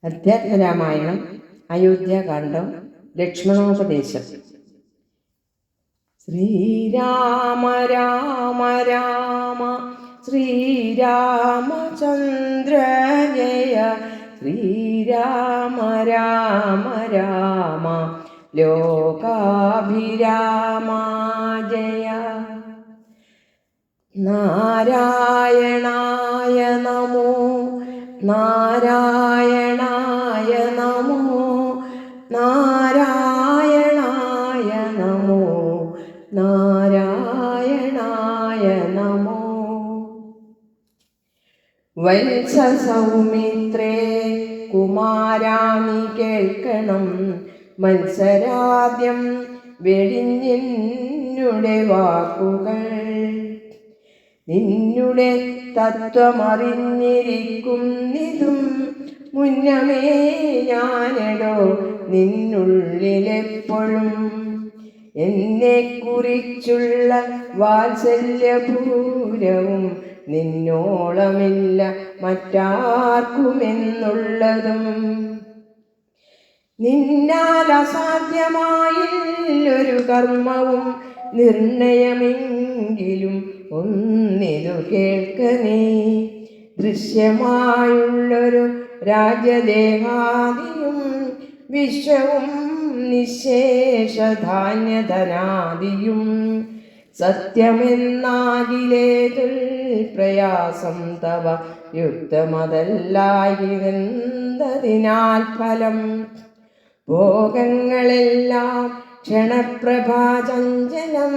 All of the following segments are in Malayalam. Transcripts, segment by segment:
അധ്യാത്മരാമായണം അയോധ്യാകാന്ഡം ലക്ഷ്മണോപദേശം. ശ്രീരാമ രാമ രാമ ശ്രീരാമചന്ദ്ര ജയ ശ്രീരാമ രാമ രാമ ലോകാഭിരാമ ജയ. നാരായണായ നമോ നാരായണായ നമോ നാരായണായ നമോ നാരായണായ നമോ. വത്സ സൗമിത്രേ കുമാരാനി കേൾക്കണം, മത്സരാദ്യം വെടിഞ്ഞെന്നുടെ വാക്കുകൾ. നിന്നുടെ തത്വമറിഞ്ഞിരിക്കുന്നിതും മുന്നമേ ഞാനെടോ നിന്നുള്ളിലെപ്പോഴും. എന്നെക്കുറിച്ചുള്ള വാത്സല്യപൂരവും നിന്നോളമില്ല മറ്റാർക്കുമെന്നുള്ളതും. നിന്നാൽ അസാധ്യമായില്ലൊരു കർമ്മവും നിർണയമെങ്കിലും ഒന്നിതു കേൾക്ക നീ. ദൃശ്യമായുള്ളൊരു രാജ്യദേഹാദിയും വിശ്വവും നിശേഷധാന്യധനാദിയും സത്യമെന്നാകിലേതുൽ പ്രയാസം തവ യുക്തമതല്ലായിരുന്നതിനാൽ ഫലം. ഭോഗങ്ങളെല്ലാം ക്ഷണപ്രഭാചഞ്ചലം,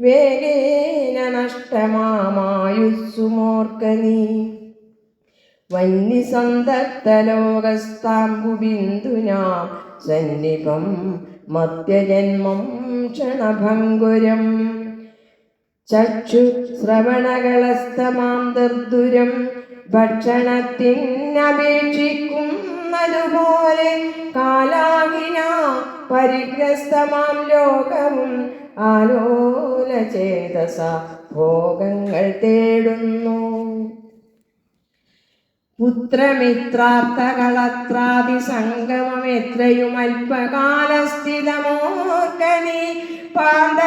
വേഗേന നഷ്ടമായുസ്സുമോർക്ക നീ. വന്യസന്തപ്തലോകസ്താംബുബിന്ദുനാ സന്നിഭം മധ്യജന്മം ക്ഷണഭംഗുരം. ചക്ഷു ശ്രവണകളസ്തമാം ദർദുരം ഭക്ഷണത്തിനപേക്ഷിക്കുന്നതുപോലെ കാലാഹിന പരിഗ്രസ്തമാം ലോകവും ആലോലചേതസ ഭോഗങ്ങൾ തേടുന്നു. പുത്രമിത്രാർത്ഥകളത്രാദിസംഗമം അല്പകാലസ്ഥിതമോർക്കനീ. പാന്ത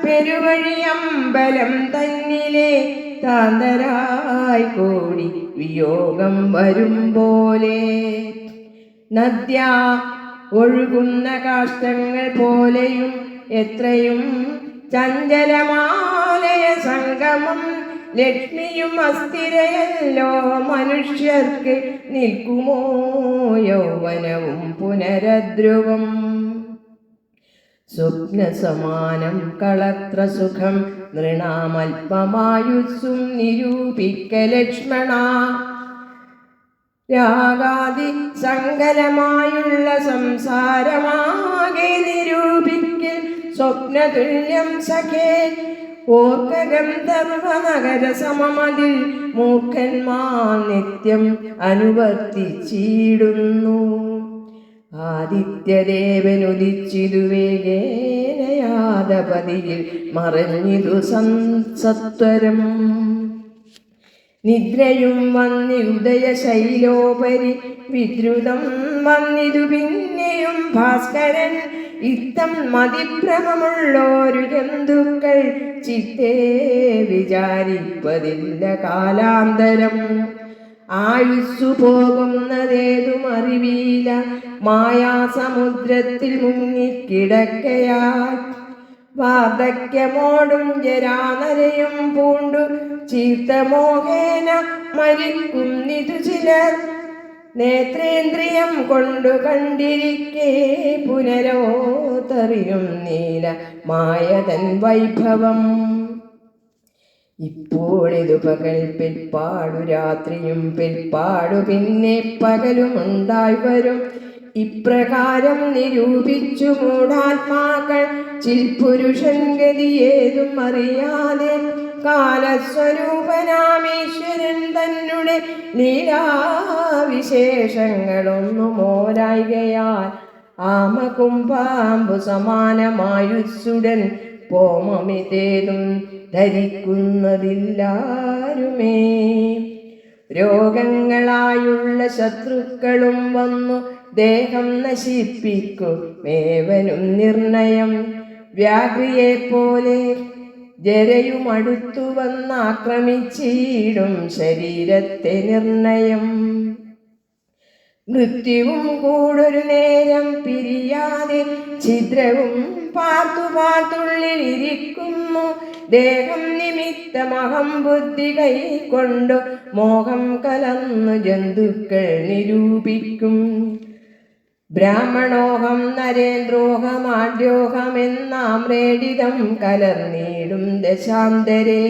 പെരുവഴിയമ്പലം തന്നിലെ താന്തരായി കോടി വിയോഗം വരും പോലെ. നദ്യാ ഒഴുകുന്ന കാഷ്ടങ്ങൾ പോലെയും എത്രയും ചഞ്ചലമാലയ സംഗമം. ലക്ഷ്മിയും അസ്ഥിരയല്ലോ മനുഷ്യർക്ക്, നിൽക്കുമോ യൗവനവും പുനരധ്രുവം. സ്വപ്നസമാനം കളത്ര സുഖം നൃണാമൽപമായുസ്സും നിരൂപിക്ക ലക്ഷ്മണ. രാഗാദി സങ്കലമായുള്ള സംസാരമാകെ നിരൂപിക്കൽ സ്വപ്നതുല്യം സഖേ. ഓർക്ക ഗന്ധർവനഗര സമമതിൽ മൂർഖന്മാർ നിത്യം അനുവർത്തിച്ചിടുന്നു. ആദിത്യദേവനുദിച്ചിതു വേഗേനയാദപതിയിൽ മറഞ്ഞിതു സത്വരം. നിദ്രയും വന്നിരുദയ ശൈലോപരി വിദ്രുതം വന്നിതു പിന്നെയും ഭാസ്കരൻ. ഇത്തം മതിഭ്രമമുള്ളോരു ജന്തുക്കൾ ചിത്തേ വിചാരിപ്പതില്ല കാലാന്തരം. ആയുസ്സു പോകുന്നതേതും അറിവീല, മായാസമുദ്രത്തിൽ മുങ്ങിക്കിടക്കയാൽ. വാർദ്ധക്യമോടും ജരാനരയും പൂണ്ടു ചീത്തമോഹേന മരിക്കുന്നിതു ചിലർ. നേത്രേന്ദ്രിയം കൊണ്ടു കണ്ടിരിക്കേ പുനരോത്തറിയും നീല മായതൻ വൈഭവം. ഇപ്പോഴിതു പകൽ പിൽപ്പാടു രാത്രിയും പിൽപ്പാടു പിന്നെ പകലുമുണ്ടായി വരും. ഇപ്രകാരം നിരൂപിച്ചു മൂഢാത്മാക്കൾ ചിൽപുരുഷൻ ഗതിയേതും അറിയാതെ. കാലസ്വരൂപനാമീശ്വരൻ തന്നെ ലീലാവിശേഷങ്ങളൊന്നുമോരായികയാൽ ആമകുംഭാമ്പു സമാനമായുസ്സുടൻ പോമമിതേതും ധരിക്കുന്നതില്ലാരുമേ. രോഗങ്ങളായുള്ള ശത്രുക്കളും വന്നു ദേഹം നശിപ്പിക്കുമേവനും നിർണയം. വ്യാഘ്രിയെപ്പോലെ ജരയുമടുത്തു വന്നാക്രമിച്ചിടും ശരീരത്തെ നിർണയം. മൃത്യുവും കൂടൊരു നേരം പിരിയാതെ ഛിദ്രവും പാർത്തു പാർത്തുള്ളിലിരിക്കുന്നു. ദേഹം നിമിത്തമഹം ബുദ്ധി കൈക്കൊണ്ടു മോഹം കലർന്നു ജന്തുക്കൾ നിരൂപിക്കും. ബ്രാഹ്മണോഹം നരേന്ദ്രോഹമാഢ്യോഹമെന്നാമ്രേഡിതം കലർന്നിടും ദശാന്തരേ.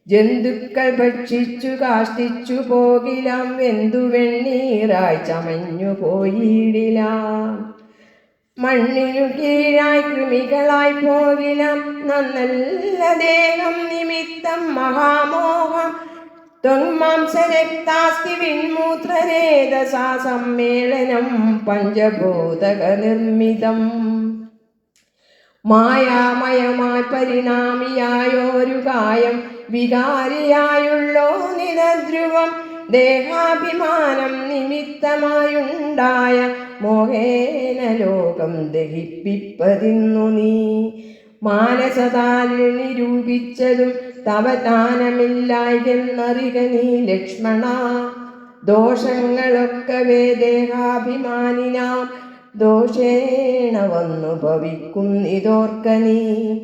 ജന്തുക്കൾ ഭക്ഷിച്ചു കാഷ്ടിച്ചു പോകിലാം, വെന്തു വെണ്ണീറായി ചമഞ്ഞു പോയിടിലാം. മണ്ണിനു കീഴായി കൃമികളായി പോകിലാം, നന്നല്ല ദേഹം നിമിത്തം മഹാമോഹം. ത്വന്മാംസരക്താസ്തി വിൺമൂത്രരേതസാ സമ്മേളനം പഞ്ചഭൂതക നിർമ്മിതം. മായാമയമായി പരിണാമിയായൊരു കായം വികാരിയായുള്ളോ നിരധ്രുവം. ദേഹാഭിമാനം നിമിത്തമായുണ്ടായ മോഹേന ലോകം ദഹിപ്പിപ്പതിന്നു നീ. മാനസതാലിൽ നിരൂപിച്ചതും തവ ജ്ഞാനമില്ലായെന്നറിക നീ ലക്ഷ്മണ. ദോഷങ്ങളൊക്കവേ ദേഹാഭിമാനിനാം ദോഷേണ വന്നു ഭവിക്കുന്നിതോർക്ക നീ.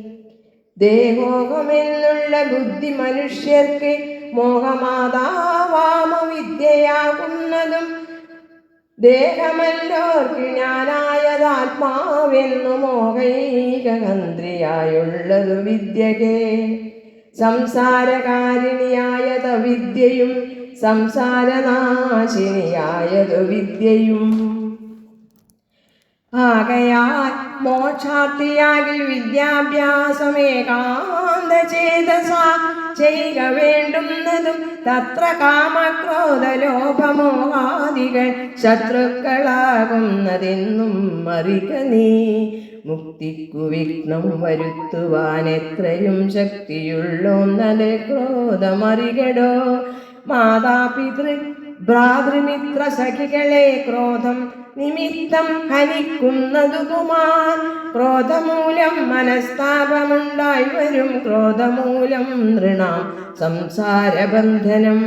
ദേഹോഹമെന്നുള്ള ബുദ്ധി മനുഷ്യർക്ക് മോഹമാതാവാമവിദ്യയാകുന്നതും, ദേഹമല്ലോർക്ക് ഞാനായതാത്മാവെന്നു മോഹൈകഹന്ത്രിയായുള്ളതു വിദ്യകേ. സംസാരകാരിണിയായത വിദ്യയും സംസാരനാശിനിയായതു വിദ്യയും. ആകയാൽ മോക്ഷാർത്ഥിയാകിൽ വിദ്യാഭ്യാസമേകാന്തചേതസാ ചെയ്യുക വേണ്ടുന്നതും. തത്ര കാമക്രോധലോഭമോഹാദികൾ ശത്രുക്കളാകുന്നതെന്നും അറിക നീ. മുക്തിക്കു വിഘ്നം വരുത്തുവാൻ എത്രയും ശക്തിയുള്ളോന്നത് ക്രോധമറികടോ. മാതാപിതൃ ഭ്രാതൃമിത്ര സഖികളെ ക്രോധം നിമിത്തം ഹനിക്കുന്നതു കുമാർ. ക്രോധമൂലം മനസ്താപമുണ്ടായി വരും, ക്രോധമൂലം നൃണാം സംസാരബന്ധനം.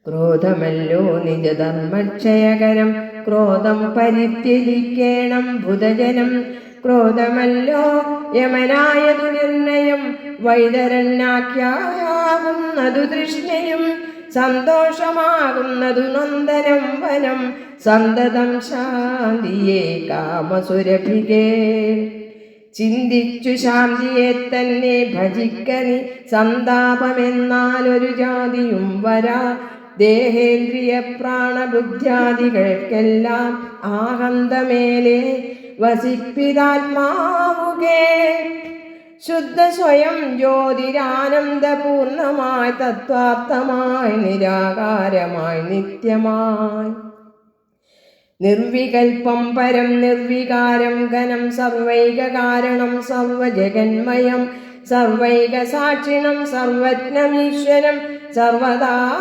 ക്രോധമല്ലോ നിജധർമ്മക്ഷയകരം, ക്രോധം പരിത്യജിക്കേണം ബുധജനം. ക്രോധമല്ലോ യമനായതു നിർണയം, വൈതരണ്യാഖ്യാകുന്നതു തൃഷ്ണയും. സന്തോഷമാകുന്നതു നന്ദനം വനം, സന്തതം ശാന്തിയെ കാമസുരഭികേ. ചിന്തിച്ചു ശാന്തിയെ തന്നെ ഭജിക്കനി, സന്താപമെന്നാലൊരു ജാതിയും വരാ. ദേഹേന്ദ്രിയ പ്രാണബുദ്ധ്യാദികൾക്കെല്ലാം ആഹന്തമേലെ വസിപ്പിതാത്മാവുകേ. ശുദ്ധ സ്വയം ജ്യോതിരാനന്ദപൂർണമായി തത്വാർത്ഥമായി നിരാകാരമായി നിത്യമായി. നിർവികൽപ്പം പരം നിർവികാരം ഘനം, സർവൈക കാരണം സർവജഗന്മയം. സർവൈക സാക്ഷിണം സർവജ്ഞമീശ്വരം, സർവദാ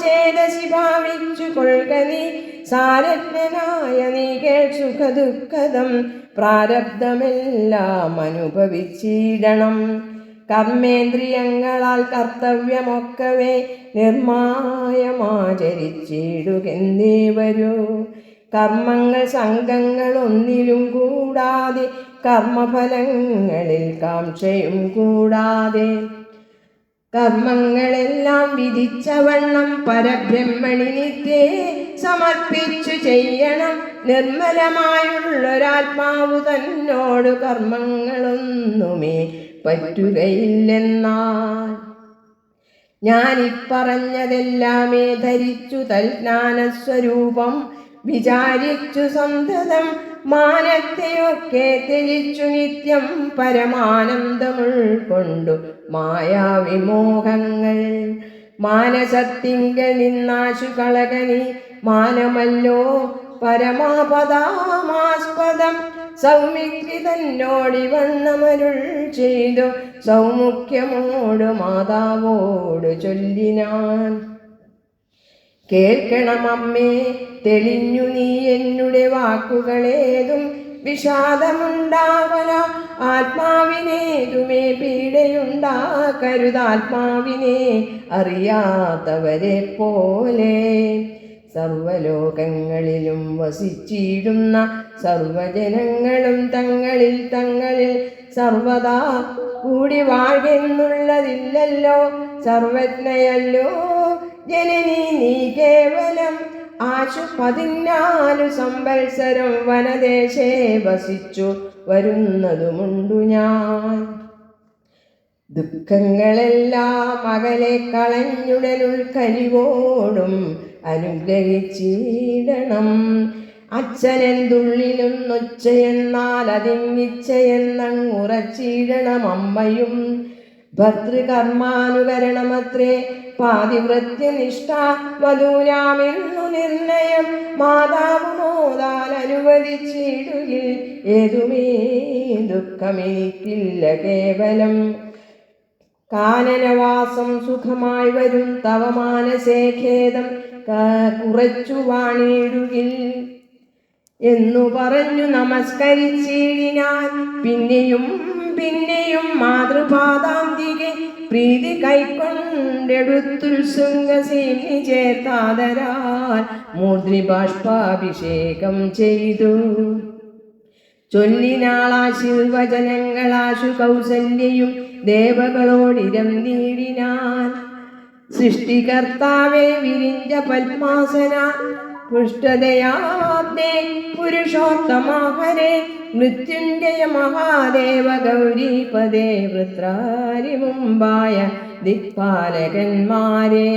ചേതസി ഭാവിച്ചു കൊൾക നീ. സാരജ്ഞനായ നീ കേൾ സുഖദുഃഖദം, പ്രാരബ്ധമെല്ലാം അനുഭവിച്ചിടണം. കർമ്മേന്ദ്രിയങ്ങളാൽ കർത്തവ്യമൊക്കവേ നിർമായമാചരിച്ചിടുകെന്നേ വരൂ. കർമ്മങ്ങൾ സംഘങ്ങൾ ഒന്നിലും കൂടാതെ, കർമ്മഫലങ്ങളിൽ കാംക്ഷയും കൂടാതെ. കർമ്മങ്ങളെല്ലാം വിധിച്ചവണ്ണം പരബ്രഹ്മണി നിത്യേ സമർപ്പിച്ചു ചെയ്യണം. നിർമ്മലമായുള്ളൊരാത്മാവു തന്നോട് കർമ്മങ്ങളൊന്നുമേ പറ്റുകയില്ലെന്നാൽ. ഞാനിപ്പറഞ്ഞതെല്ലാമേ ധരിച്ചു തൽജ്ഞാനസ്വരൂപം വിചാരിച്ചു സന്തതം. മാനത്തെയൊക്കെ ത്യജിച്ചു നിത്യം പരമാനന്ദമുൾക്കൊണ്ടു മായാവിമോഹങ്ങൾ. മാനസത്തിങ്കൽ നിന്നാശു കളകനി, മാനമല്ലോ പരമാപദാമാസ്പദം. സൗമിത്രി തന്നോടിവണ്ണമരുൾ ചെയ്തു. സൗമുഖ്യമോട് മാതാവോട് ചൊല്ലിനാൻ, കേൾക്കണമമ്മേ തെളിഞ്ഞു നീ എന്നുടെ വാക്കുകളേതും. വിഷാദമുണ്ടാവല ആത്മാവിനേതുമേ പീഡയുണ്ടാക്കരുതാത്മാവിനെ അറിയാത്തവരെ പോലെ. സർവലോകങ്ങളിലും വസിച്ചിടുന്ന സർവജനങ്ങളും തങ്ങളിൽ തങ്ങളിൽ സർവദാ കൂടി വാഴെന്നുള്ളതില്ലല്ലോ. സർവജ്ഞയല്ലോ ജനനി നീ കേവലം. ആശു 14 സംവത്സരം വനദേശേ വസിച്ചു വരുന്നതുമുണ്ടു ഞാൻ. ദുഃഖങ്ങളെല്ലാം അകലെ കളഞ്ഞുടനുൾക്കനിവോടും അനുഗ്രഹിച്ചിടണം. അച്ഛനെന്തുള്ളിലും നൊച്ചയെന്നാൽ അതിന്നിച്ചയെന്നങ്ങുറച്ചിടണം. അമ്മയും ഭർതൃകർമാനുകരണമത്രേ പാതിവൃത്യനിഷ്ഠ വധൂനാമെന്നു നിർണയം. മാതാവ് മോദാൽ അനുവദിച്ചിടുകിൽ ഏതുമേ ദുഃഖമെനിക്കില്ല കേവലം. കാനനവാസം സുഖമായി വരും തവ മാനസേ ഖേദം കുറച്ചു വാണിടുകിൽ എന്നു പറഞ്ഞു നമസ്കരിച്ചിടിനാൻ. പിന്നെയും പിന്നെയും മാതൃപാദാന്തികെ പ്രീതി കൈക്കൊണ്ടെടുത്തുത്സുംഗസേനി ചേർത്താദരാൽ മൂർധ്നിബാഷ്പാഭിഷേകം ചെയ്തു. ചൊല്ലിനാളാശീർവചനങ്ങളാശു കൗസല്യയും ദേവകളോടിരം നീടിനാൻ. സൃഷ്ടികർത്താവെ വിരിഞ്ച പത്മാസന പുഷ്ടതയാബ്ദേ പുരുഷോത്തമഹരേ മൃത്യുഞ്ജയ മഹാദേവ ഗൗരീപദേ വൃത്രാരി മുമ്പായ ദിക്പാലകന്മാരെ.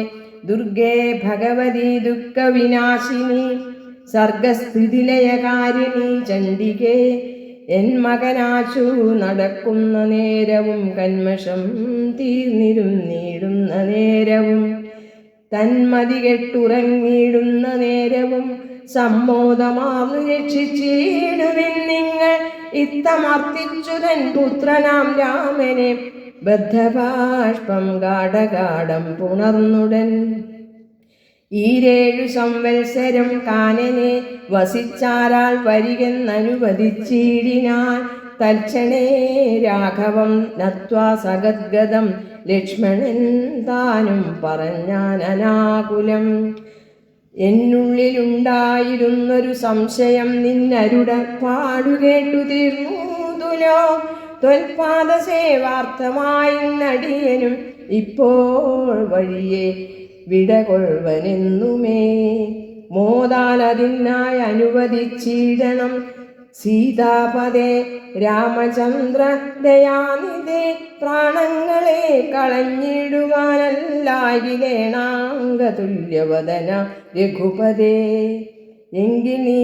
ദുർഗേ ഭഗവതി ദുഃഖവിനാശിനി സർഗസ്ഥിതിലയകാരിണി ചണ്ഡികേ. എൻ മകനാശു നടക്കുന്ന നേരവും കന്മഷം തീർന്നിരുന്നിടുന്ന നേരവും തന്മതി കെട്ടുറങ്ങിയിടുന്ന നേരവും സമ്മോദമാർന്നു രക്ഷിച്ചിടുവിൻ നിങ്ങൾ. ഇത്തമർത്തിച്ചു തൻ പുത്രനാം രാമനെ ബദ്ധബാഷ്പം ഗാഢഗാഠം പുണർന്നുടൻ. 7 സംവത്സരം കാനനെ വസിച്ചാരാൾ വരികെന്നനുവദിച്ചിടിനാൻ. തൽക്ഷണേ രാഘവം നത്വാ സഗദ്ഗതം ലക്ഷ്മണൻ താനും പറഞ്ഞാൻ അനാകുലം. എന്നുള്ളിലുണ്ടായിരുന്നൊരു സംശയം നിന്നരുട പാടുകേട്ടു തീർന്നൂതുലോ. ത്വൽപാദസേവാർത്ഥമായി നടിയനും ഇപ്പോൾ വഴിയെ വിടകൊള്ളുവനെന്നുമേ. മോദാൽ അതിനായി അനുവദിച്ചിടണം. സീതാപദേ രാമചന്ദ്ര ദയാനിധേ പ്രാണങ്ങളെ കളഞ്ഞിടുവാനല്ലാകിലേണാംഗതുല്യവദന രഘുപദേ. എങ്കിൽ നീ